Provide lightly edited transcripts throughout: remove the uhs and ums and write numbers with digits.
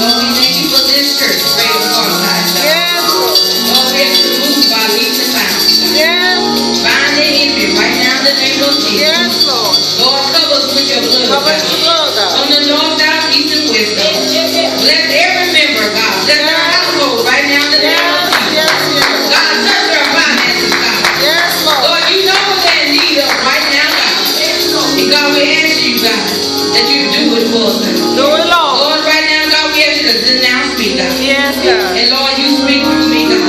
Lord, we thank you for this church. Pray for God, God. Yes, Lord. Lord, we ask you to move by leaps and bounds. Yes. Bind the enemy right now in the name of Jesus. Yes, Lord. Lord, cover us with your blood. Cover us with your blood, God. From the north, south, east, and west, God. Bless every member, God. Bless our household right now in the name of Jesus. Yes, yes. God, touch our finances, God. Yes, Lord. Lord, you know what they're in need of right now, God. And God, we ask you, God, that you do it for us, God. Do it, Lord. Lord, right now, God, we ask you to denounce me, God. Yes, God. And Lord, you speak through me, God.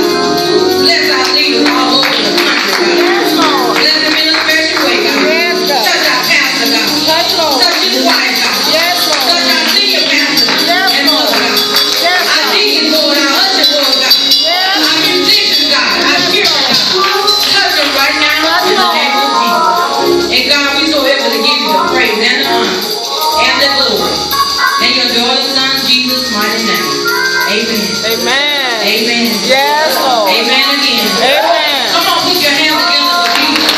Bless our leaders all over the country, God. Yes, Lord. Bless them in a special way, God. Yes, God. Touch our pastor, God. Touch, Lord. Touch his wife, God. Yes, Lord. Touch our senior pastor Yes, and Lord. mother, God. Yes, Our God. deacon board, our usher board, God. Yes. Our musicians, God. Our children, God. Touch them right now in the name of Jesus. And God, we so able to give you the praise and the honor and the glory. In your daughter's son, Jesus' mighty name. Amen. Amen. Amen. Yes, Lord. Amen again. Amen. Come on, put your hands together for Jesus.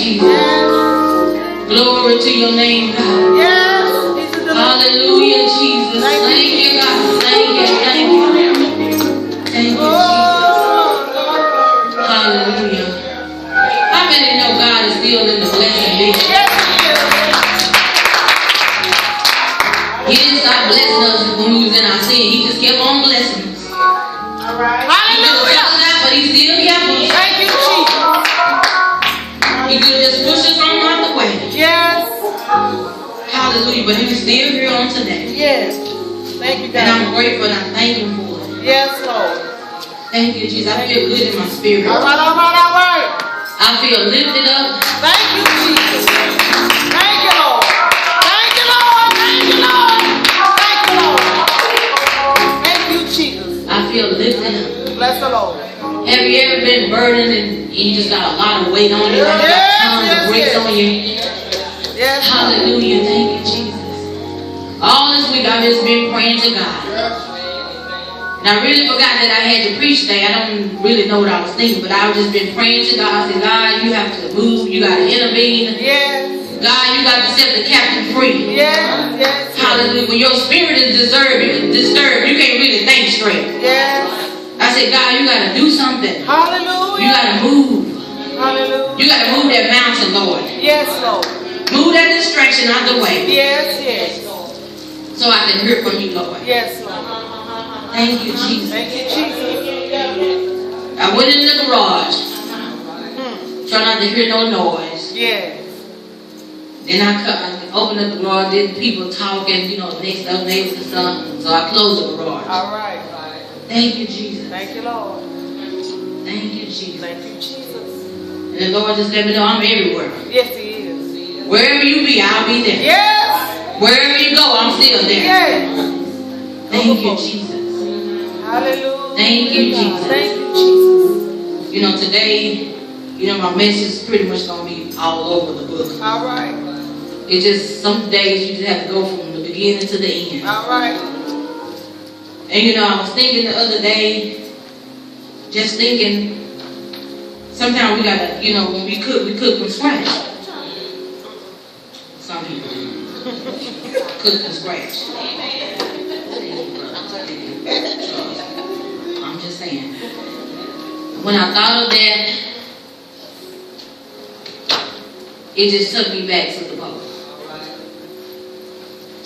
Jesus. Glory to your name, God. Yes. Hallelujah, Jesus. Thank you, God. Thank you, thank you. Thank you, Jesus. Hallelujah. How many know God is still in the blessing business? He didn't stop blessing us when we was in our sin. He just kept on blessing us. All right. He could have took us out, but he still kept us. Thank you, Jesus. He could have just pushed us on out the way. Yes. Hallelujah. But he's still here on today. Yes. Thank you, God. And I'm grateful and I thank him for it. Yes, Lord. Thank you, Jesus. I feel good in my spirit. All right, all right, all right. I feel lifted up. Thank you, Jesus. Thank you, Lord. Thank you, Lord. Thank you, Lord. Thank you, Lord. Thank you, Jesus. I feel lifted up. Bless the Lord. Have you ever been burdened and you just got a lot of weight on you? Like you got tons of bricks on you? Yes. Hallelujah. Thank you, Jesus. All this week I've just been praying to God. And I really forgot that I had to preach today. I don't really know what I was thinking, but I've just been praying to God. I said, God, you have to move. You got to intervene. Yes. God, you got to set the captive free. Yes. Yes. Hallelujah. When your spirit is disturbed, you can't really think straight. Yes. I said, God, you got to do something. Hallelujah. You got to move. Hallelujah. You got to move that mountain, Lord. Yes, Lord. Move that distraction out the way. Yes, yes. So I can hear from you, Lord. Yes, Lord. Thank you, Jesus. Thank you, Jesus. I went in the garage. Try not to hear no noise. Yeah. Then I opened up the garage, did people talking, next door neighbors and stuff. So I closed the garage. All right. Thank you, Jesus. Thank you, Lord. Thank you, Jesus. Thank you, Jesus. And the Lord just let me know I'm everywhere. Yes, He is. Wherever you be, I'll be there. Yes. Wherever you go, I'm still there. Yes. Thank you, Jesus. Hallelujah. Thank you, Jesus. Thank you, Jesus. Today, my message is pretty much going to be all over the book. All right. It's just some days you just have to go from the beginning to the end. All right. And I was thinking the other day, just thinking, sometimes we gotta, when we cook from scratch. Some people cook from scratch. I'm just saying. When I thought of that, it just took me back to the book.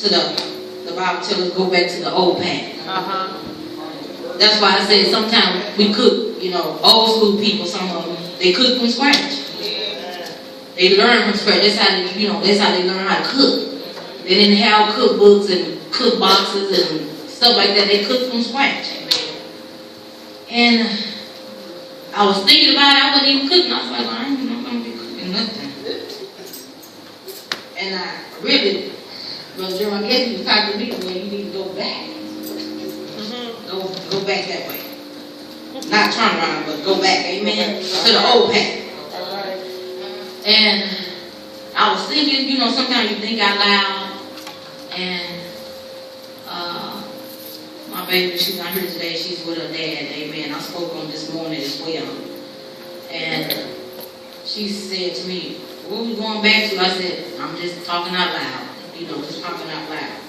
The Bible tells us go back to the old path. That's why I say sometimes we cook, old school people, some of them, they cook from scratch. They learn from scratch. That's how they learn how to cook. They didn't have cookbooks and cook boxes and stuff like that. They cooked from scratch. And I was thinking about it, I wasn't even cooking. I was like, I ain't going to be cooking nothing. And I really, Brother Jerome, I guess you was talking to me, well, you need to go back. Go back that way. Not turn around, but go back, amen, to the old path. And I was thinking, sometimes you think out loud, and my baby, she's not here today, she's with her dad, amen. I spoke on this morning as well. And she said to me, what are we going back to? I said, I'm just talking out loud, just talking out loud.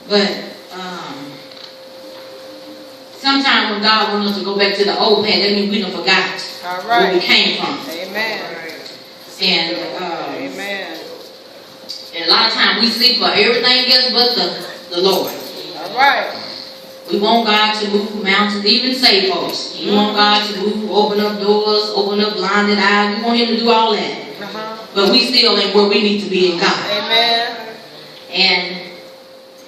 But sometimes when God wants us to go back to the old path, that means we done forgot where we came from. Amen. And amen. And a lot of times we seek for everything else but the Lord. All right. We want God to move mountains, even saved folks. We want God to move, open up doors, open up blinded eyes. We want Him to do all that. But we still ain't where we need to be in God. Amen. And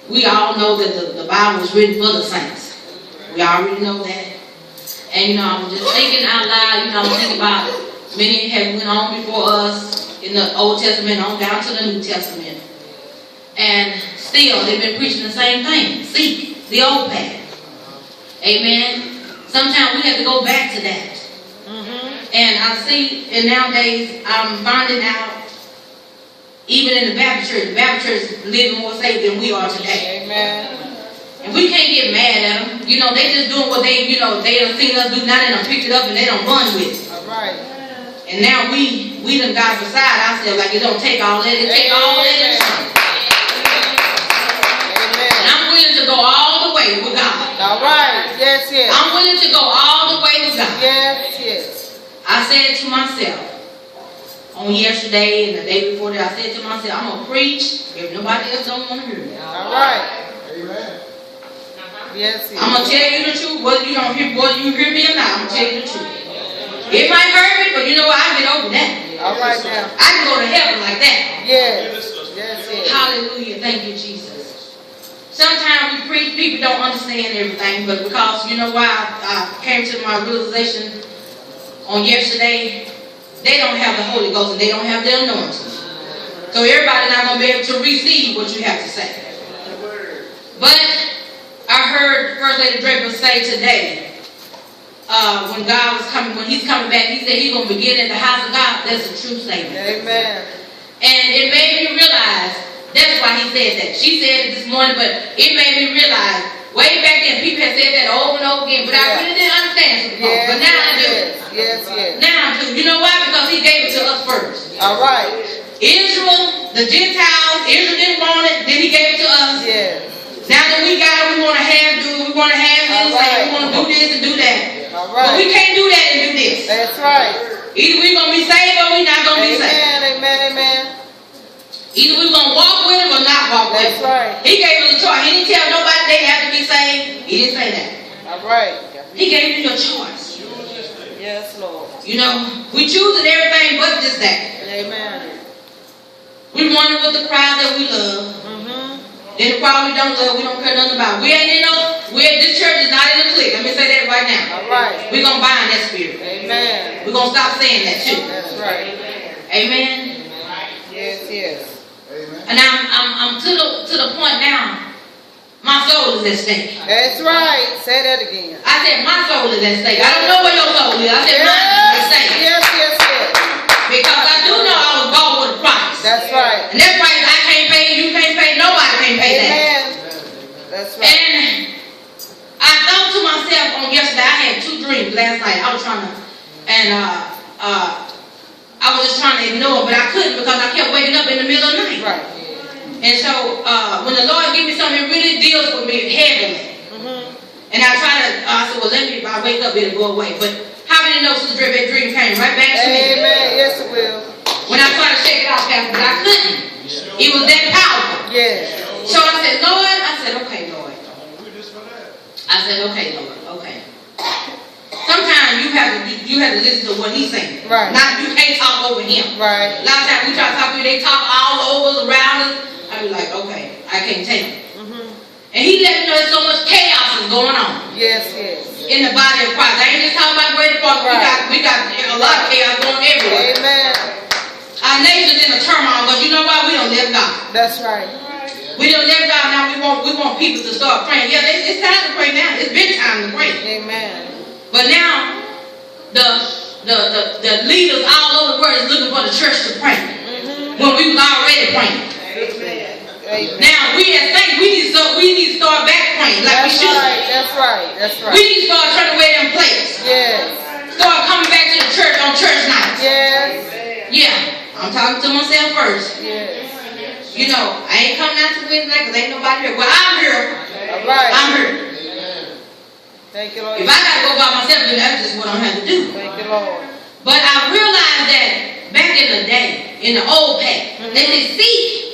we all know that the Bible was written for the saints. We already know that. And I was just thinking out loud, I was thinking about many have went on before us in the Old Testament on down to the New Testament. And still they've been preaching the same thing. Seek the old path. Amen. Sometimes we have to go back to that. And I see, and nowadays I'm finding out, even in the Baptist church is living more safe than we are today. Amen. And we can't get mad at them. They just doing what they done seen us do. Now they done picked it up and they done run with it. All right. And now we we done got beside ourselves. Like it don't take all that. It take all that. And I'm willing to go all the way with God. All right. Yes, yes. I'm willing to go all the way with God. Yes, yes. I said to myself on yesterday and the day before that, I said to myself, I'm going to preach if nobody else don't want to hear me. All right. Amen. Yes, yes. I'm going to tell you the truth, whether you don't hear, whether you hear me or not, I'm going to tell you the truth. It might hurt me, but you know what? I get over that. All right now. I can go to heaven like that. Yes. Yes, yes. Hallelujah. Thank you, Jesus. Sometimes we preach, people don't understand everything, but because, you know why I came to my realization on yesterday, they don't have the Holy Ghost and they don't have the anointing. So everybody's not going to be able to receive what you have to say. But I heard First Lady Draper say today, when God was coming, when He's coming back, He said He's going to begin at the house of God. That's a true statement. Amen. And it made me realize, that's why He said that. She said it this morning, but it made me realize, way back then, people had said that over and over again, but I really didn't understand it before. Yes, but now I do. Yes, yes. Now I do. You know why? Because He gave it to us first. All right. Israel, the Gentiles, Israel didn't want it, then He gave it to us. Yes. Now that we got it, we want to have this, we want to do this and do that. All right. But we can't do that and do this. That's right. Either we're going to be saved or we're not going to be saved. Amen, amen, amen. Either we're going to walk with Him or not walk with That's Him. right. He gave us a choice. He didn't tell nobody they have to be saved. He didn't say that. All right. He gave you your choice. Yes, Lord. You know, we choosing everything but just that. Amen. We running with the crowd that we love. Then the crowd we don't love, we don't care nothing about. We ain't in this church is not in a clique. Let me say that right now. All right. We're going to bind that spirit. Amen. We're going to stop saying that too. That's right. Amen. Yes, yes. And I'm to the point now, my soul is at stake. That's right. Say that again. I said my soul is at stake. I don't know where your soul is. I said mine is at stake. Yes, yes, yes. Because I do know I was bought with a price. That's right. And that price I can't pay, you can't pay, nobody can pay that. Amen. That's right. And I thought to myself on yesterday, I had 2 dreams last night. I was trying to, and I was just trying to ignore, but I couldn't because I kept waking up in the middle of the night. Right. And so when the Lord gives me something, it really deals with me heavily. And I try to, I said, well, let me, if I wake up, it'll go away. But how many know Sister Drip, that dream came right back to me? Amen. Yes, it will. When I tried to shake it off, Pastor, but I couldn't. It was that powerful. Yes. So I said, Lord, I said, okay, Lord. I said, okay, Lord, okay. Sometimes you have to listen to what He's saying. Right. Not, you can't talk over Him. Right. A lot of times we try to talk to you, they talk all over us, around us. I be like, okay, I can't take it. And He let me know there's so much chaos is going on. Yes, yes. In the body of Christ. I ain't just talking about greater part. Right. We got a lot of chaos going everywhere. Amen. Our nation's in a turmoil, but you know why? We don't live God. That's right. We don't live God now. We want people to start praying. Yeah, it's time to pray now. It's been time to pray. Amen. But now the leaders all over the world is looking for the church to pray. When we was already praying. Amen. Now we as saints, we need to start back praying like we should. That's right. That's right. We need to start turning away them plates. Yes. Start coming back to the church on church nights. Yes. Yeah, I'm talking to myself first. Yes. You know, I ain't coming out to Wednesday because ain't nobody here. Well, I'm here. All right. I'm here. Thank you, Lord. If I gotta go by myself, then that's just what I'm having to do. Thank you, Lord. But I realized that back in the day, in the old pack, they said, seek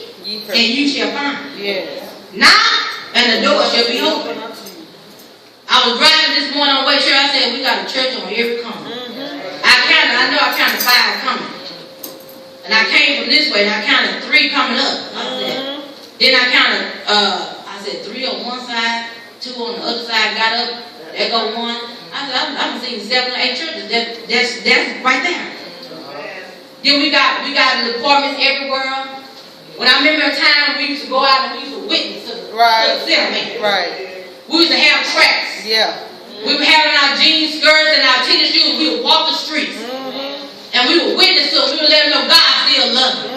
and you shall find. Yes. Knock and the door shall be open. I was driving this morning on the way here. I said, we got a church on every corner. I know I counted 5 coming. And I came from this way and I counted 3 coming up. Then I counted, I said 3 on one side, 2 on the other side, got up, there go 1. I said, I've seen 7 or 8 churches. That's right there. Then we got departments everywhere. When I remember a time we used to go out and we used to witness to the sinner. Right. We used to have tracks. Yeah. We were having our jeans, skirts, and our tennis shoes. We would walk the streets. And we would witness to them. We would let them know God still loves them.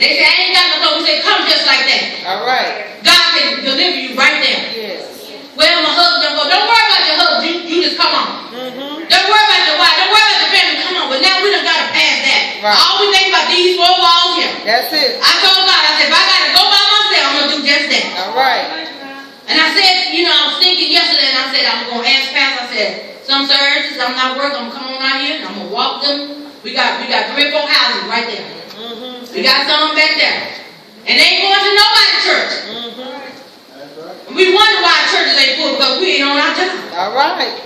They said, I ain't got no clothes. We said, come just like that. All right. God can deliver you right there. Yes. Well, my husband go, don't worry about your husband. You just come on. Don't worry about your wife. Don't worry about your family. Come on. But now we done got to pass that. Right. I always think about these four walls here. That's it. I told God, I said, if I got to go by myself, I'm going to do just that. All right. And I said, you know, I was thinking yesterday, and I said, I'm going to ask Pastor, I said, some services, I'm not working, I'm going to come on out here, and I'm going to walk them. We got 3 or 4 houses right there. Mm-hmm. We got some back there. And they ain't going to nobody's church. Mm-hmm. We wonder why churches ain't full, because we ain't on our job. All right.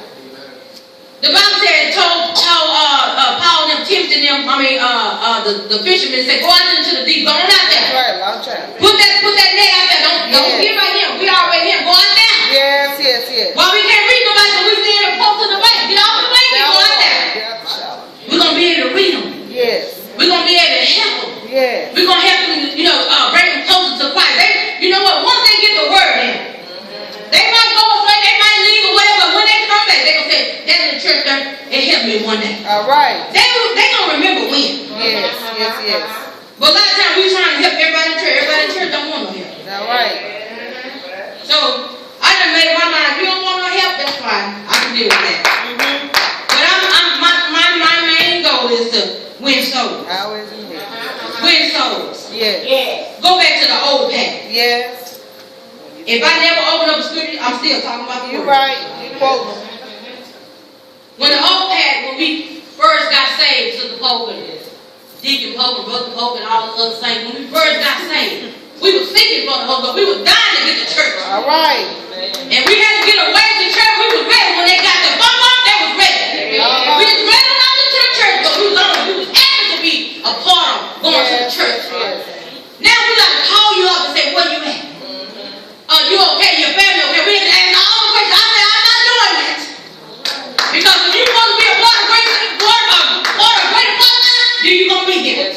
The Bible said, told Paul and them, Timothy and them, the fishermen said, go out into the deep, go on out That's there. right. Long time. Put that net out there. Don't get right here. We already here. Go out there. Yes. Well, we can't read nobody, so we stand and post to the bank. Get off the bank and go out there. Get out the shower. We're going to be able to read them. Yes. We're going to be able to help them. Yes. We're going to help them, bring them closer to Christ. You know what? Once they get the word in, they might go away, they might leave or whatever, but when they come back, they're going to say, that little church there, it helped me one day. All right. They going to remember when. Yes. But a lot of times we trying to help everybody in church. Everybody in church don't want no help. All right. So I done made my mind, if you don't want no help, that's fine. I can deal with that. Mm-hmm. But my main goal is to win souls. Always in here. Win souls. Yes. Go back to the old path. Yes. If I never open up the scripture, I'm still talking about the You word. right. You quote. When the old path, when we first got saved, Sister Pope and Deacon Pope and Brother Pope and all the other saints, when we first got saved, we were seeking for the Holy Ghost. We were dying to get to church. All right. And we had to get away to church. We was ready. When they got the bump up, they was ready. We was ready to go to the church, but we was happy to be a part of going to the church. Now we got to call you up and say, where you at? You okay? Your family okay? We had to ask all the questions. I said, I'm not doing that. Because if you want to be a part of great partner, then you're going to be here.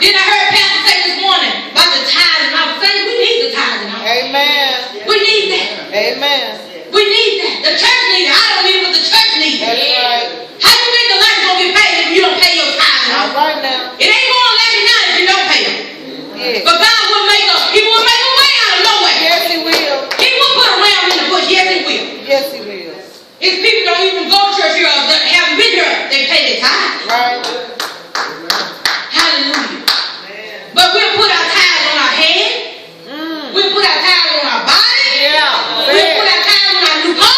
Then I heard Pastor say this morning about the tithes, and I was saying we need the tithes. Amen. We need that. Amen. We need that. The church needs it. I don't need what the church needs. That's right. How you think the lights gonna get paid if you don't pay your tithes? All right now. It ain't gonna let you know if you don't pay them. Yes. But God will make He will make a way out of no way. Yes, He will. He will put a ram in the bush. Yes, He will. Yes, He will. If people don't even go to church here or haven't been here, they pay their tithes. Right. Hallelujah. But we'll put our tithes on our head. We'll put our tithes on our body. Yeah. We'll put our tithes on our new car.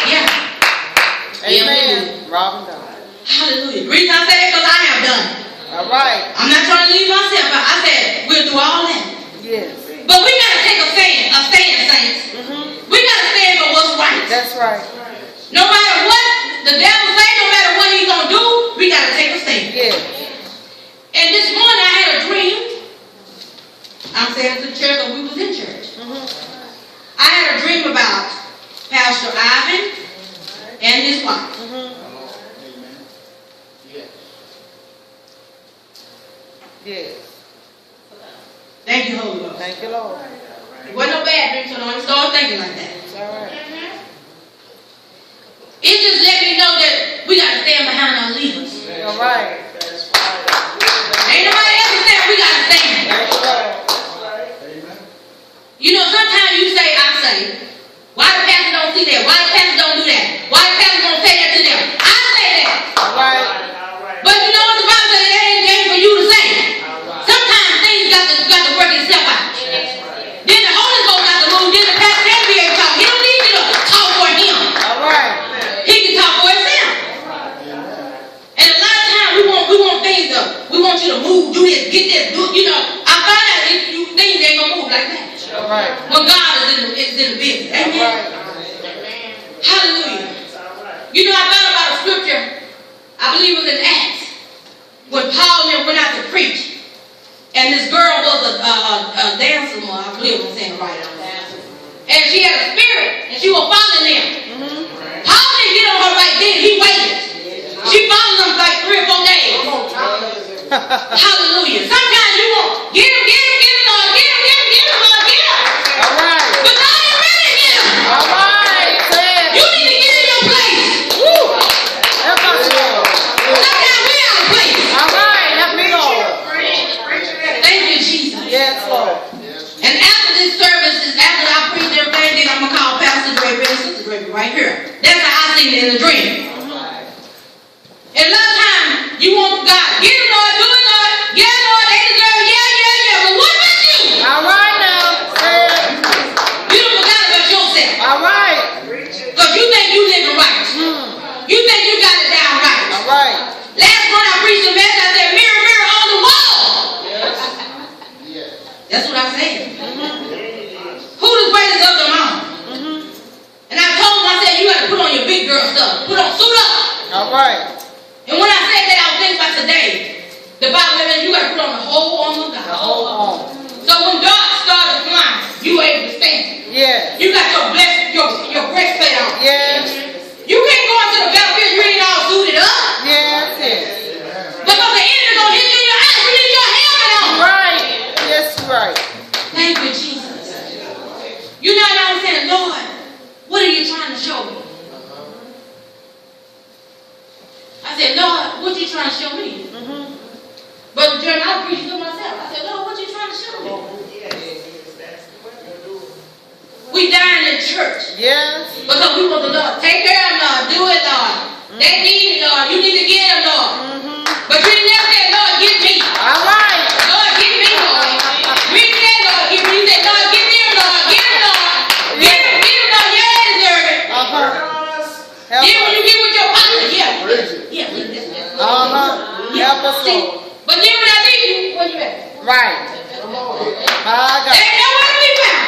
Yeah. Amen. Robin done. Hallelujah. The reason I say that because I have done it. All right. I'm not trying to leave myself, but I said we'll do all that. Yes. But we got to take a stand, saints. We got to stand for what's right. That's right. No matter what the devil say, no matter what he's going to do, we got to take a stand. Yes. And this morning I had a dream. I'm saying to the church, but we was in church. I had a dream about Pastor Ivan and his wife. Yes. Thank you, Holy Ghost. Thank you, Lord. It wasn't no bad dream, so don't even start thinking like that. It's all right. It just let me know that we got to stand behind our leaders. All right. Ain't nobody else to stand, we got to stand. Thank you, Lord. You know, sometimes you say, I say, why the pastor don't see that? Why the pastor don't do that? Why the pastor don't say that to them? I say that. All right. But you know what the Bible says? It ain't for you to say. Sometimes things got to work itself out. Then the Holy Ghost got to move. Then the pastor can be able to talk. He don't need you to talk for him. All right. He can talk for himself. And a lot of times we want things to, we want you to move, do this, get this, do, you know. I find out things ain't gonna move like that. All right. When God is in the business. Amen. All right. Hallelujah. You know, I thought about a scripture, I believe it was in Acts, when Paul and them went out to preach. And this girl was a dancer, I believe I'm saying it right. And she had a spirit, and she was following them. Paul didn't get on her right then, he waited. She followed them like 3 or 4 days. Hallelujah. Sometimes you want, get him, Lord, get him, Lord, get him. All right. But God ain't ready to get him. All right. Say it. You need to get in your place. Woo. Help us, Lord. Sometimes we out of place. All right. Help me, Lord. Thank you, Jesus. Yes, Lord. And after this service, after I preach everything, then I'm going to call Pastor Draper and Sister Draper right here. That's how I seen it in the dream. And a lot of times, You want God. Get it, Lord. Do it, Lord. Yeah, Lord. They deserve it. Yeah. But what about you? All right now. Say it. You don't forget about yourself. All right. Because you think you living right. You think you got it down right. All right. Last one I preached a message, I said, mirror, mirror on the wall. That's what I said. Who the greatest of them all? And I told him, I said, you got to put on your big girl stuff. Put on, suit up. All right. And when I said that, I was thinking about today. The Bible says you got to put on the whole armor of God. The whole arm. So when dark started flying, you were able to stand. Yeah. You got your breastplate on. Yes. You can't go into the battlefield, you ain't all suited up. Yes. Because the enemy gonna hit you in your eyes. You need your helmet on. Right. Yes, right. Thank you, Jesus. You know what I'm saying, Lord, what are you trying to show me? I said, Lord, what you trying to show me? But during I was preaching to myself, I said, Lord, what you trying to show me? We dying in church. Yes. Because we want the Lord. Take care of them, Lord. Do it, Lord. They need it, Lord. You need to get them, Lord. But you never said, Lord, give me. All right. Lord, give me, Lord. We didn't say, Lord, give me. You said, Lord, give me him, Lord. Give him, Lord. Give him, Lord. Yeah, they deserve it. Then when you get with your pocket, yeah. Help us, See, Lord. but then when I leave you, where you at? Right. There ain't nowhere to be found.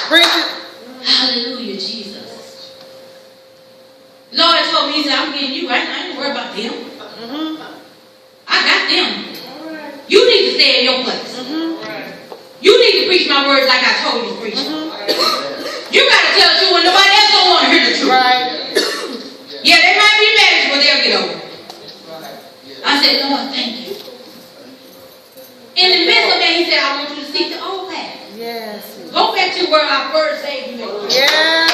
Preach it. Hallelujah, Jesus. Lord told me, he said, I'm getting you right now. I ain't worried about them. I got them. You need to stay in your place. You need to preach my words like I told you to preach. You got to tell the truth when nobody else don't want to hear the truth. Right. Yeah, they might be mad, but they'll get over it. I said, Lord, thank you. In the midst of that, he said, I want you to seek the old path. Yes. Go back to where I first saved you. Yes.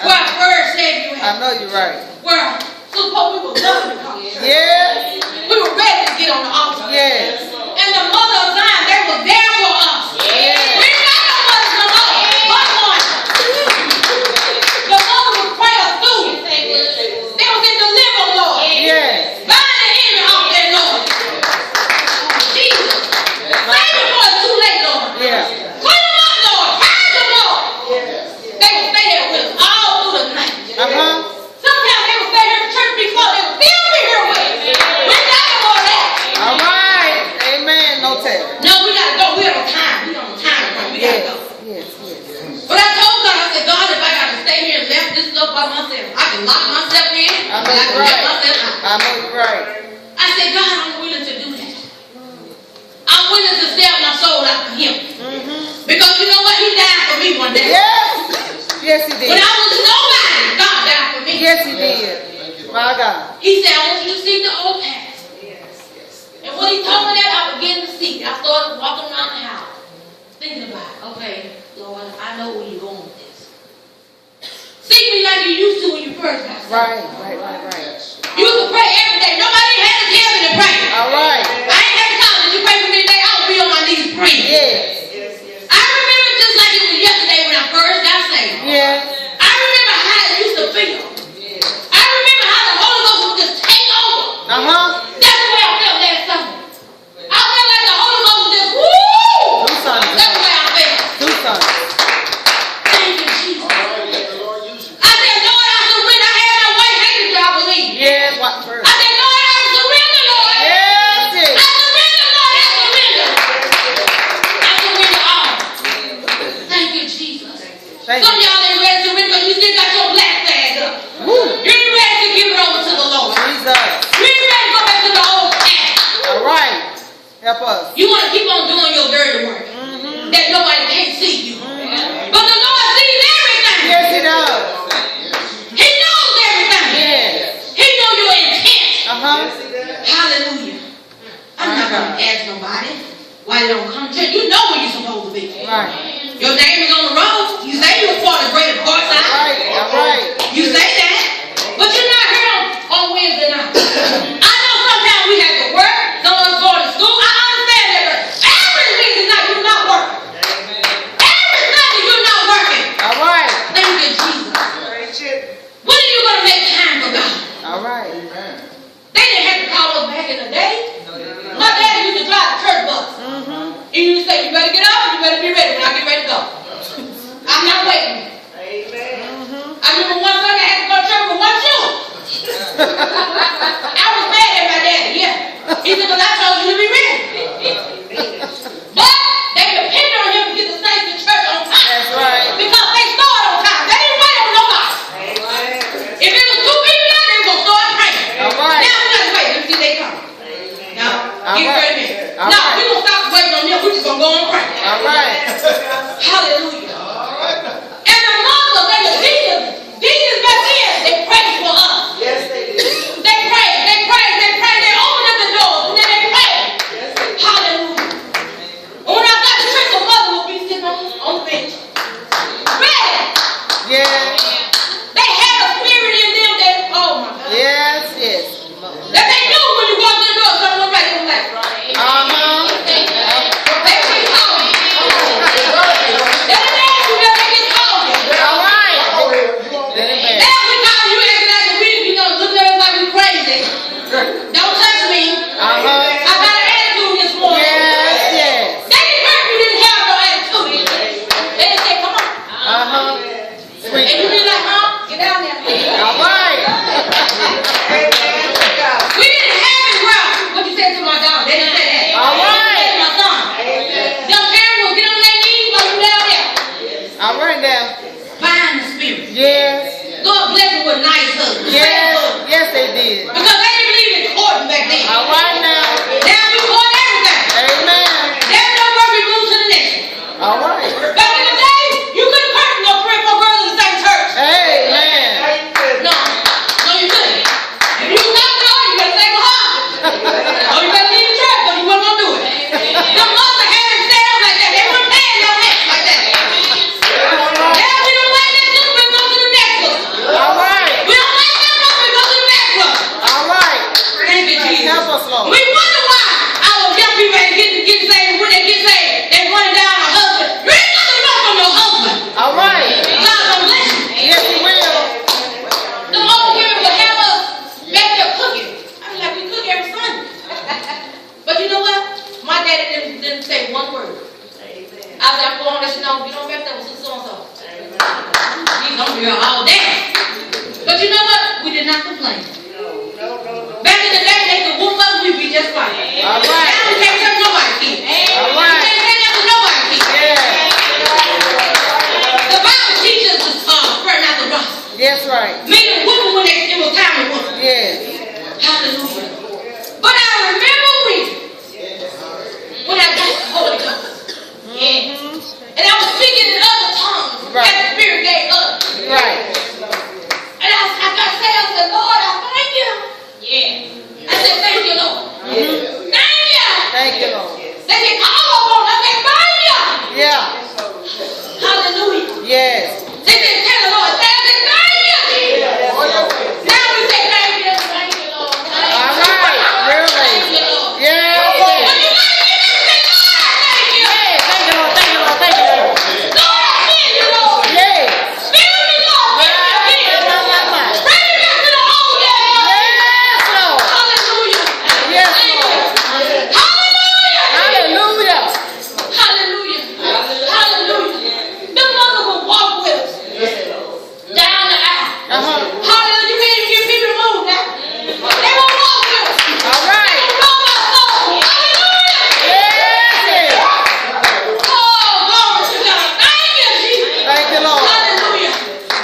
Where I first saved you I at. know you're right. Where suppose we were loving to come. Yes. We were ready to get on the altar. Yes. And the mother of Zion, they were there for us. Yes. We ain't got no mothers no more. But one. The mother would pray us through. They was in the liver, Lord. Yes. Bind the enemy off there, Lord. Jesus. Save them before it's too late, Lord. Yeah. Put them up, Lord. Hide them, Lord. They would stay there with us all through the night. Sometimes they would stay here in church before they would still be here with us. We got them all that. All right. Amen. No tell. No, we gotta go. We have a time. We on time. We gotta go. Yes. But I told God, I said, God, if I gotta stay here and left this stuff by myself, I can lock myself in. I know and I can you're let right. myself out. I know you're right. I said, God, I'm willing to do that. I'm willing to sell my soul out for Him. Because you know what? He died for me one day. Yes. Yes, he When did. I was nobody, God died for me. Yes, he did. My God. He said, I want you to seek the old path. And when he told me that, I began to seek. I started walking around the house, thinking about, okay, Lord, I know where you're going with this. Seek me like you used to when you first got saved. Right. You used to pray every day. Nobody had to tell me to pray. All right. I ain't had to tell you to pray for me today. I would be on my knees praying. Yes. I remember just like it was yesterday when I first got saved. Yes. I remember how it used to feel. I remember how the Holy Ghost would just take over. That's the way I felt last Sunday. I felt like the Holy Ghost was just woo! Two sons. That's the way I felt. Two sons. Thank you, Jesus. I said, Lord, I surrender. I had my wife hated you, I believe. Yeah. What first? I said, Lord, I surrender, Lord. Yes. I surrender, Lord. I surrender. I surrender all. Thank you, Jesus. Thank Some of you. y'all ain't ready to surrender because you still got your black flag up. Woo. You ain't ready to give it over to the Lord. Jesus. You ain't ready to go back to the old path. All right. Help us. You want to keep on doing your dirty work that nobody can't see you. But the Lord sees everything. Yes, he does. He knows everything. Yes. He knows your intent. Hallelujah. I'm not going to ask nobody why they don't come to church. You know where you're supposed to be. Right. Your name is on the road. You say you were part of Greater Parkside. All right. You say that. But you're not here on Wednesday night. I know sometimes we have to work. Someone's going to school. I understand that. But every Wednesday night you're not working. Every Sunday you're not working. All right. Thank you, Jesus. When are you going to make time for God? All right. No, we don't stop waiting on them. We just gonna go and pray. All right. Hallelujah. And the mothers and the deacons back then, they prayed for us. Yes, they did. They prayed. They opened up the doors and then they prayed. Hallelujah. And when I got to church, the mother would be sitting on the bench. Ready. Yeah. They had a spirit in them that, oh my God. Yes, yes. That they knew when you walked in the door, something was right. They were like, they would call me. They didn't ask you that, they just called you. All right. Now we call you acting like we, looking at us like we crazy. Don't touch me. I got an attitude this morning. Yes, yes. They didn't hurt you, didn't have no attitude. They just said, come on. And you be like, get down there. All right. We didn't have it rough. What you said to my daughter, they didn't say that. All right. They said to my son. Young parents will get on their knees while you down there. All right now. Bind the spirit. Yes. Lord bless them with nice husbands. Yes. Yes, they did. Because they didn't believe in courting back then. All right now. Now we court everything. Amen. There's no word we move to the next. All right. Back in the day, you couldn't curtain no 3 or 4 girls in the same church. Amen. No, you couldn't. If you was out there, you better stay behind. Or you better leave the church because you wasn't going to do it. The mother had it set up like that. They weren't paying your next like that. Now we don't like that just we go to the next one. All right. We don't like that just we go to the next one. All right. Thank you, Jesus. Help us, Lord. We wonder why our young people ain't get saved. When they get saved, they running down a husband. You ain't nothing wrong from your husband. All right. God gonna bless you. Yes, He will. Them over here will have us back there cooking. I mean, like we cook every Sunday. But you know what? My daddy didn't say one word. I was like, go on, let you know, you don't mess up with so and so. He's gonna be all day. But you know what? We did not complain. Back in the day, they could whoop us, we'd be just fine. All right. Now we can't touch nobody's kid. All right. We can't say that to nobody's kid. Yeah. The Bible teaches us to spur not the rod. Yes, right. Meaning whooping when it was time to whoop. Yes. Hallelujah. But I remember when I got the Holy Ghost. And I was speaking in other tongues Right. as the Spirit gave us. Right. And I said, Lord, I thank you. Yeah. I said, thank you, Lord. Thank you. Thank you, Lord. They said, call upon us. I said, thank you. Yeah. Hallelujah. Yes. They said, tell the Lord. I said, thank you. Now we say, thank you. Thank you, Lord. All right. Really. Thank you, Lord. Yes. But you gotta get this thing, Lord, thank you. Hey, thank you, Lord. Thank you, Lord. Thank you, Lord. Lord, I thank you, Lord. Yes. Spirit of the Lord, thank you again. Bring it back to the old days. Yes, Lord. Hallelujah. Yes, Thank you. Lord. Hallelujah. Hallelujah. Hallelujah. Hallelujah. The mother will walk with us down the aisle. Hallelujah. You can't even get people to move now. They will walk with us. All right. They will rub our soul. Hallelujah. Yes. Oh, glory to God. Thank you, Jesus. Thank you, Lord. Hallelujah.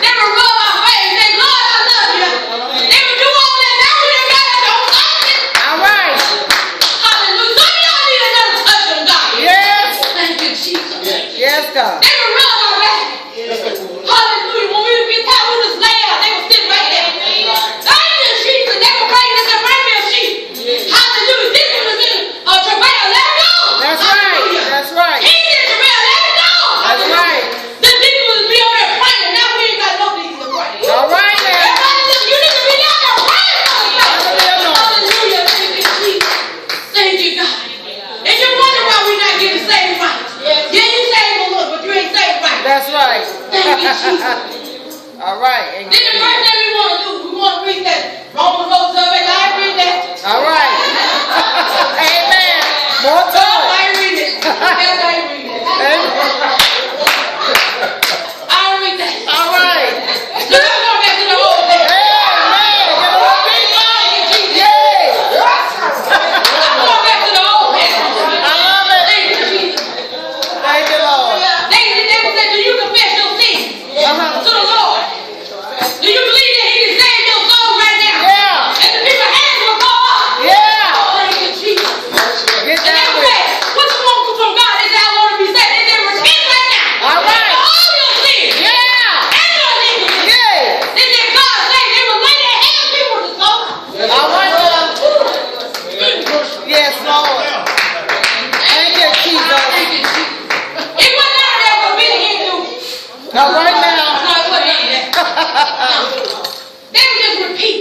They will rub our face. Say, Lord, I love you. They will do all that. Now we done got it. Don't stop it. All right. Hallelujah. Some of y'all need another touch from God. Yes. Thank you, Jesus. Yes, God. They will rub our back. Hallelujah. When we would get tired, we would just lay out. They would sit right there. Thank you, Jesus. They would pray and say, bring me a sheep. Hallelujah. This one was in travail. Let it go. That's right. Hallelujah. That's right. He did travail. Let it go. That's right. The people would be on there praying. Now we ain't got no need to pray. All right now. Everybody, you need to be out there praying for us. Hallelujah. Thank you, Jesus. Thank you, God. And you wonder why we're not getting saved right. Yeah, you saved a little, but you ain't saved right. That's right. Thank you, Jesus. All right. Then the first thing we want to do, we want to read that Romans road survey. I ain't read that. All right. Amen. More I time. ain't read it. Yes, I ain't read it. Amen. I ain't read that. All right. So let's go back to the old days. Amen. Get a little deeper. Yay. I'm going back to the old days. I love it. Thank you, Jesus. Thank you, Lord. They would say, do you confess your sins to the Lord? Do you believe that He can save your soul right now? Yeah. And the people's hands will go up. Yeah. Oh, thank you, Jesus. Get And they that would way. say, All right now. No, it wasn't none of that. They would just repeat,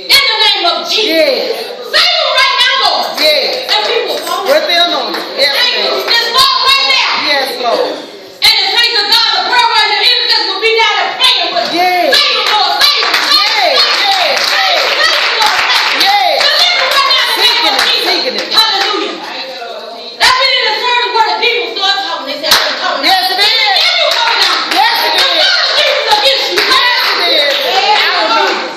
in the name of Jesus. Yes. Say it right now, Lord. Yes. And people fall. With the anointing. Yes, Thank you. Lord. Just fall right now. Yes, Lord. And the saints of God, the prayer warriors, the intercessors will be down there praying with us. Yes. Thank you, Lord. Thank you. Thank you. Yes. Thank you. Thank you, Lord. Thank you. Yes. Deliver right now in the name of Jesus. Seeking it. Hallelujah. That's been in the service where the demons start talking. They say, I've been talking. Yes, it is. Then you come down. Yes, it The is. blood of Jesus against you. Yes, it is. Hallelujah.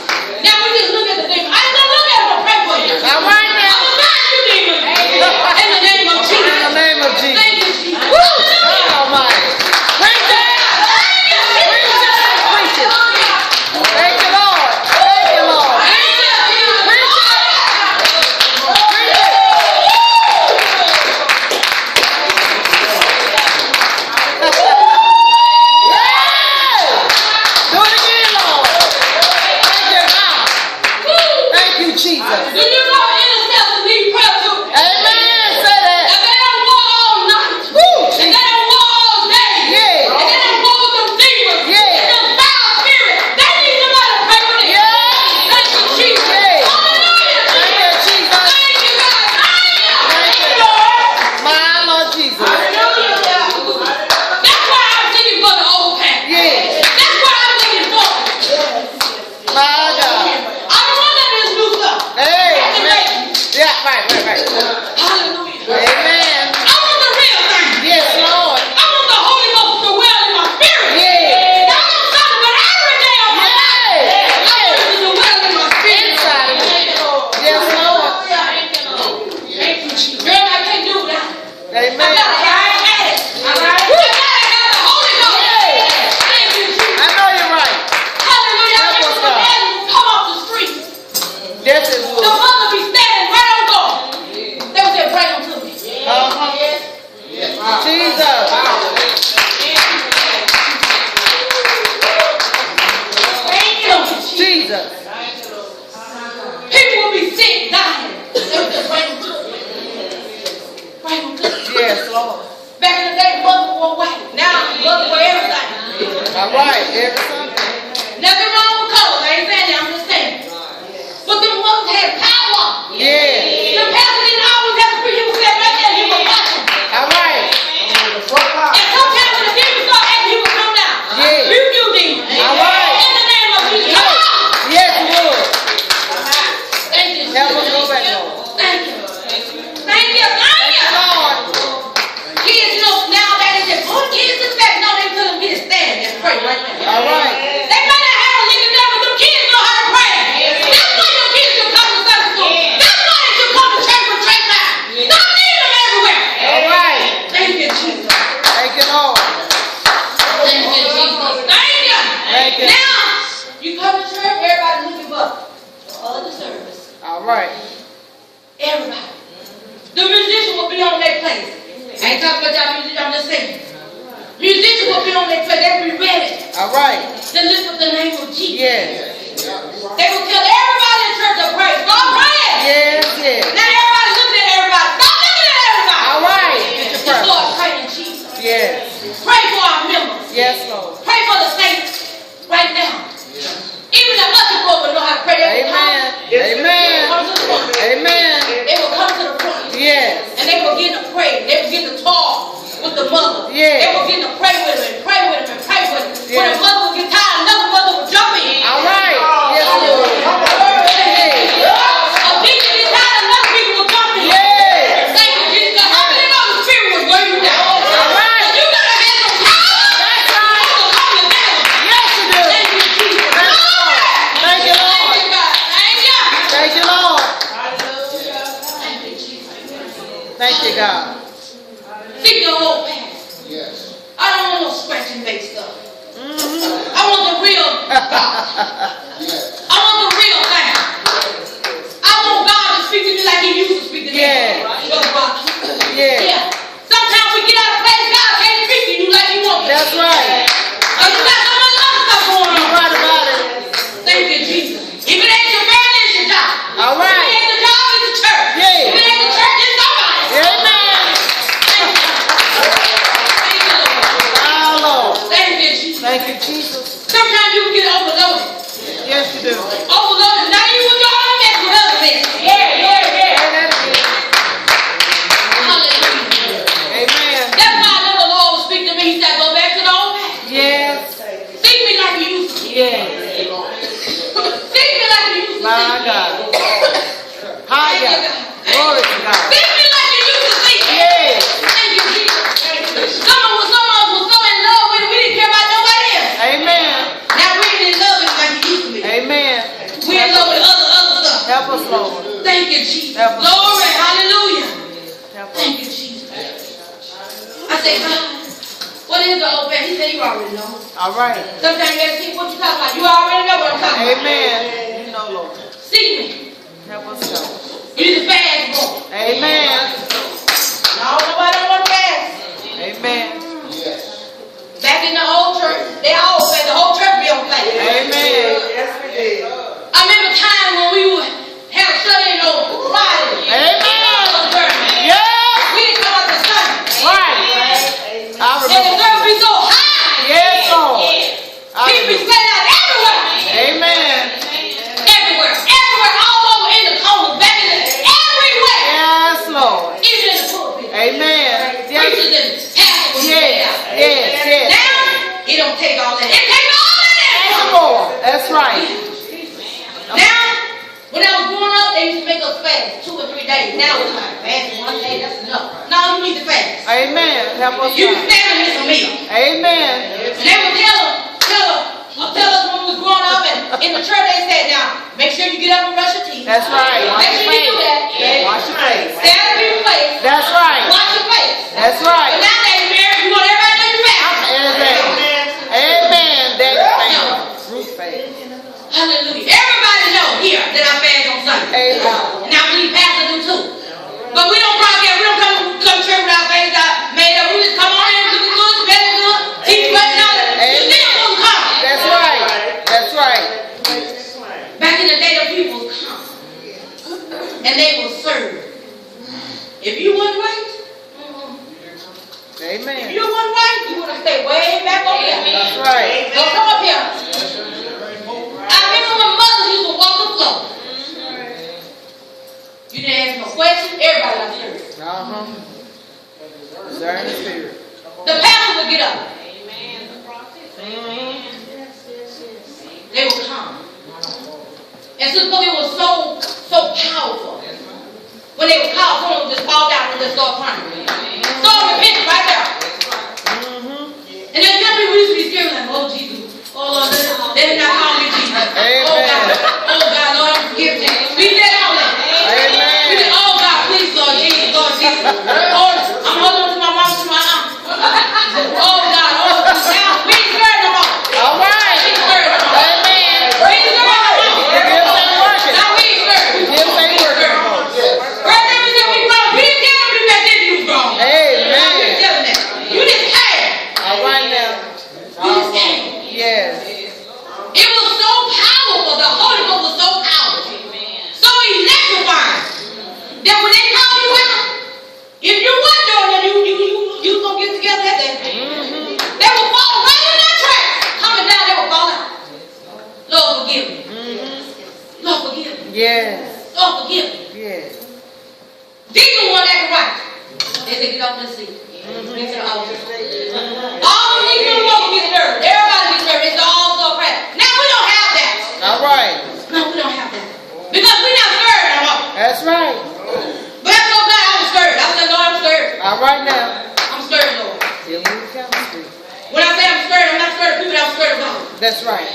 Now we just look at the demon. I ain't gonna look at him, but pray for you. All right I'm now. gonna bind you, demon. In the name of Jesus. In the name of Jesus. Thank you, Jesus. Woo! God Almighty. Preach it. Preach it. Preach it. Thank you, Lord. Thank you, Lord. Preach it. Preach it. Yeah! Do it again, Lord. Thank you, God. Thank you, Jesus. Do you know intercessors need prayer too? Amen. Say that. And they don't war all night. Woo! And they don't war all day. Yeah. And they don't war with them demons. Yeah. And them foul spirits. They need somebody to pray with them. Yeah. Thank you, Jesus. Yeah. Hallelujah. Thank you, Jesus. Thank you, God. Thank you. Thank you. Lord. My Lord Jesus. Hallelujah. That's why I'm singing for the old past. Yeah. That's why I'm singing for it. My God. I don't want none of this new stuff. Hey. I can make Amen. Yeah, right. Hallelujah. Amen. I want the real thing. Yes, Lord. I want the Holy Ghost to dwell in my spirit. Yeah. Not on Sunday, but every day of my life. I want it to dwell in my spirit. Inside of me. Thank you, Lord. Yes, Lord. Thank you, Lord. Thank you, Jesus. Girl, I can't do that. I Amen. gotta have it. All right. I gotta have the Holy Ghost. Thank you, Jesus. I know you're right. Hallelujah. I Help remember us, when God. animals come off the street. Yes, it The will. mother be standing right on guard. They would say, bring them to me. Uh-huh. Jesus. Thank you, Jesus. Jesus. People will be sick, dying. They would just bring them to me. Bring them to me. Yes, Lord. Back in the day, mother wore white. Now, mother wore everything. All right. Every Sunday. Nothing wrong with colors. I ain't saying that. I'm just saying. But them mothers had power. Yeah. The pastor didn't always have to preach. He was sitting right there. He was watching. All right. And sometimes when the demons start acting, he would come down. Yeah. You demons. All right. In the name of Jesus. Come on. Yes, it will. Thank you. Help us go back, Lord. Thank you. Thank you. Thank Thank you, you. Lord. Kids, you know, nowadays they say, oh, kids is back. No, they tell them to stand and pray right now. All right. They might not have a lick of them, but them kids know how to pray. That's why your kids should come to Sunday school. That's why they should come to church with church life. Don't need them everywhere. All right. Thank you, Jesus. Thank you, Lord. Thank you, Jesus. Thank you. Thank you. Now, you come to church, everybody looking for other service. All right. Everybody. The musician will be on their place. I ain't talking about y'all musicians, I'm just saying. Musicians will be on their place. They'll be ready All right. to lift up the name of Jesus. Yes. They will tell everybody in church to pray. Start praying. Yes, yes. Now everybody looking at everybody. Stop looking at everybody. All right. Get your Just prayer. start praying Jesus. Yes. Pray for our members. Yes, Lord. Pray for the saints right now. Even the usher boy will know how to pray. They will Amen. come Amen. to the front. Amen. They will come to the front. Yes. And they will begin to pray. They will begin to talk with the mother. Yeah. They will begin to pray with them and pray with them and pray with them. When Yeah. the mother will get tired, another mother will jump in. All right. Yes, Lord. A deacon get tired, another people will jump in. Yes. Thank you, Jesus. How many know the Spirit will wear you down? All right. So you gotta have some power. That's right. To calm you down. Yes, you do. Thank you, Jesus. Thank you, Lord. Thank you, Lord. Thank you, God. Thank you. Thank you, Lord. Thank you, Jesus. Thank you, God. Seek the whole path. Yes. I don't want no scratch and bake stuff. Mm-hmm. I want the real God. Yes. I want the real thing. I want God to speak to me like He used to speak to me. Yeah. Yeah. Yeah. Sometimes we get out of place, God can't speak to you like He wants to. That's right. Because you got so much other stuff going You're on. right about it. Thank you, Jesus. If it ain't your family, it's your job. All right. If it ain't the job, it's the church. Yeah. If it ain't the church, it's somebody. Amen. Thank you. Thank you, Lord. Our Lord. Thank you, Jesus. Thank you, you, Jesus. Sometimes you can get overloaded. Yes, you do. Overloaded. Not even with your own mess with other things. Say that again. Hallelujah. Amen. That's why I know the Lord will speak to me. He said, go back to the old path. Yes. Seek me like you used to. Yes. Seek me like you used to. My seek me. God. Hi, God. Glory to God. Seek me like you used to seek me. Yes. Thank you, Jesus. Some of us were so in love with it, we didn't care about nobody else. Amen. Now we're in love with it like you used to be. Amen. We're in love with other stuff. Help us, Lord. Thank you, Jesus. Help us. Glory, hallelujah. Help us. Thank you, Jesus. I say, God, what is the old man? He said, you already know. All right. Sometimes you ask people what you talking about. You already know what I'm talking about. Amen. You know, Lord. Seek me. Help us, God. You need to fast more. Amen. No, nobody don't want to fast. Amen. Back in the old church, they all fast. The whole church be on fast. Amen. Yes, we did. I remember a time when we would have study on Friday. Amen. Yeah. We didn't come out to Sunday. Right. I And the remember. girls be so high. Yes, Lord. People be spread out everywhere. Amen. Everywhere. Everywhere. All over in the corners. Back in the everywhere. Yes, Lord. Even in the pulpit. Amen. Yes. Preachers and pastors. Yes. Yes. Yes. Now, it don't take all that. It takes all of that. Yes, Lord. That's right. Now, when I was growing up, they used to make us fast 2 or 3 days. Now it's like fast 1 day, that's enough. No, you need to fast. Amen. Help us, You can God. stand and miss a meal. Amen. And they would tell us when we was growing up, and in the church they said, now, make sure you get up and brush your teeth. That's right. Wash Make your sure you do face. that. Wash your face. Stand up in your face. That's right. Wash your face. That's But right. nowadays, you want everybody to know you fast. Amen. Amen. That is faith. Root faith. Hallelujah. Everybody know here that I fast on Sunday. Amen. And I believe pastors do too. But we don't broadcast. We don't come to church with our face made up. We just come on in, looking good, smelling good, teeth brushing all that. You still gonna come. That's right. That's right. Back in the day, the people would come and they would serve. If you wasn't right, if Amen. you wasn't right, you would have stayed way back over there. That's right. Don't come up here. I remember when mothers used to walk the floor. You didn't ask no questions. Everybody got service. Uh-huh. Discern the spirit. The pastor would get up. They would come. And Sister Bobby was so powerful. When they would call, someone would just fall down and just start crying. Start repenting right there. And then young people used to be scared like, oh Jesus, oh Lord, let me not call me Jesus. Oh God, Lord, forgive me. We said all that. Amen. We said, oh God, please, Lord Jesus, Lord Jesus. Lord, I'm holding on to my mom, to my aunt. Oh God, now we ain't scared no more. All right. We ain't scared no more. Amen. We ain't scared no more. Gifts ain't working. Now we ain't scared. Gifts ain't working no more. First thing we said, we grown. We didn't care if you back then you was grown. Now Amen. we telling that. You just came. All right now. You just came. Yes. It was so powerful. The Holy Ghost was so powerful. So electrifying. That when they call you out, if you weren't doing it, you was going to get together that day. They would fall right in that track. Coming down, they would fall out. Lord, forgive me. Lord, forgive me. Yes. Lord, forgive me. Yes. These are one acting right. They said, get off the seat. Get to the altar. All of these little folks get nervous. Everybody gets nervous. It's all so crap. Now we don't have that. All right. No, we don't have that. Because we're not scared no more. That's right. But I'm so glad I was scared. I said, Lord, I'm scared. All right now. I'm scared, Lord. Deal with the chemistry. When I say I'm scared, I'm not scared of people, I'm scared of God. That's right.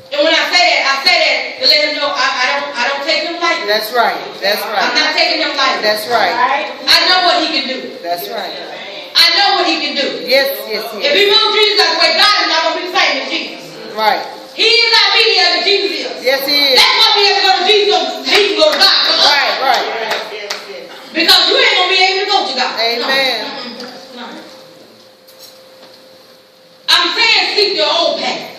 And when I say that to let him know I don't take him lightly. That's right. That's I'm right. not taking him lightly. That's right. I know what he can do. That's right. I know what he can do. Yes, yes, If yes. he moves Jesus out the way, God is not going to be the same as Jesus. Right. He is not mediator as Jesus is. Yes, he is. That's why we have to go to Jesus so he can go to God. Right, right. Because you ain't going to be able to go to God. Amen. No. I'm saying seek your old path.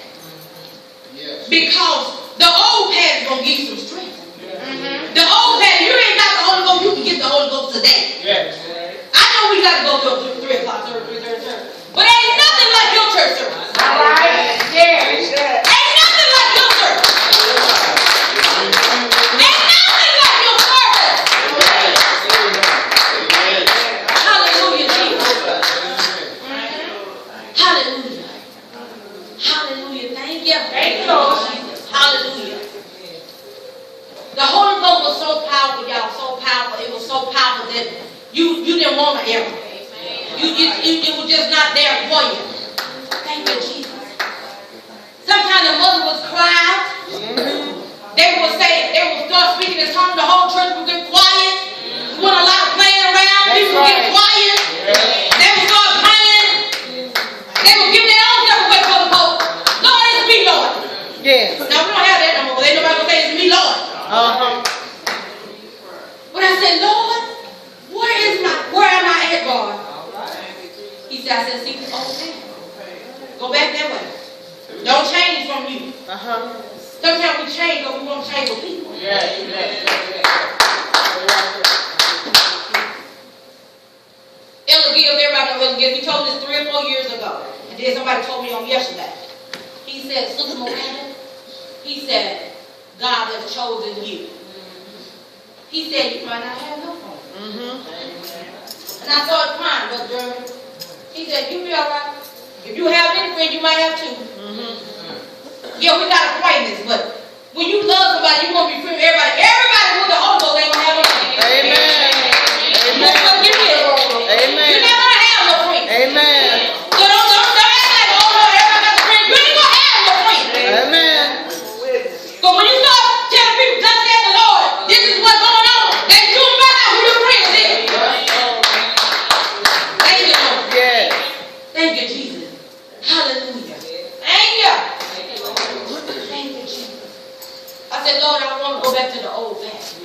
Because the old path is going to give you some strength. The old path, you ain't got the Holy Ghost, you can get the Holy Ghost today. I know we got to go to 3 o'clock service, 3:30 service. But ain't nothing like your church service. All right. Yeah. Ain't nothing like your church. Ain't nothing like your service. Hallelujah, Jesus. Hallelujah. Hallelujah. Thank you. Thank you, Lord. Jesus. Hallelujah. The Holy Ghost was so powerful, y'all. So powerful. It was so powerful that you didn't want to ever. It was just not there for you. Thank you, Jesus. Sometimes the mother was crying. They would start speaking in tongues. The whole church would get quiet. There wasn't a lot of playing around. People would get quiet. They would start praying. They would give their own stuff away for the Lord. Lord, it's me, Lord. Yes. Now we don't have that no more. Ain't nobody gonna say it's me, Lord. But I said, Lord, where am I at, God? He said, I said, see, okay. Go back that way. Don't change from you. Sometimes we change, but we won't change with people. Elder Gibbs, everybody know Elder Gibbs. He told this 3 or 4 years ago. And then somebody told me on yesterday. He said, Sister Miranda, he said, God has chosen you. He said, you might not have no phone. And I started crying, Brother German. He said, you be all right. If you have any friend, you might have two. Yeah, we got acquaintance, but when you love somebody, you want to be friends with everybody. Everybody with the Holy Ghost ain't going to have no friends. Amen. Amen. Amen. You're not going to have no friends. Amen. So don't act like, oh, no, everybody got a friend. You ain't going to have no friends. Amen. But when you start telling people, thus said the Lord, this is what's going on, they soon find out who your friends is. Thank you, Lord. Yes. Thank you, Jesus. Hallelujah. Thank you. Thank you, Jesus. I said, Lord, I want to go back to the old path.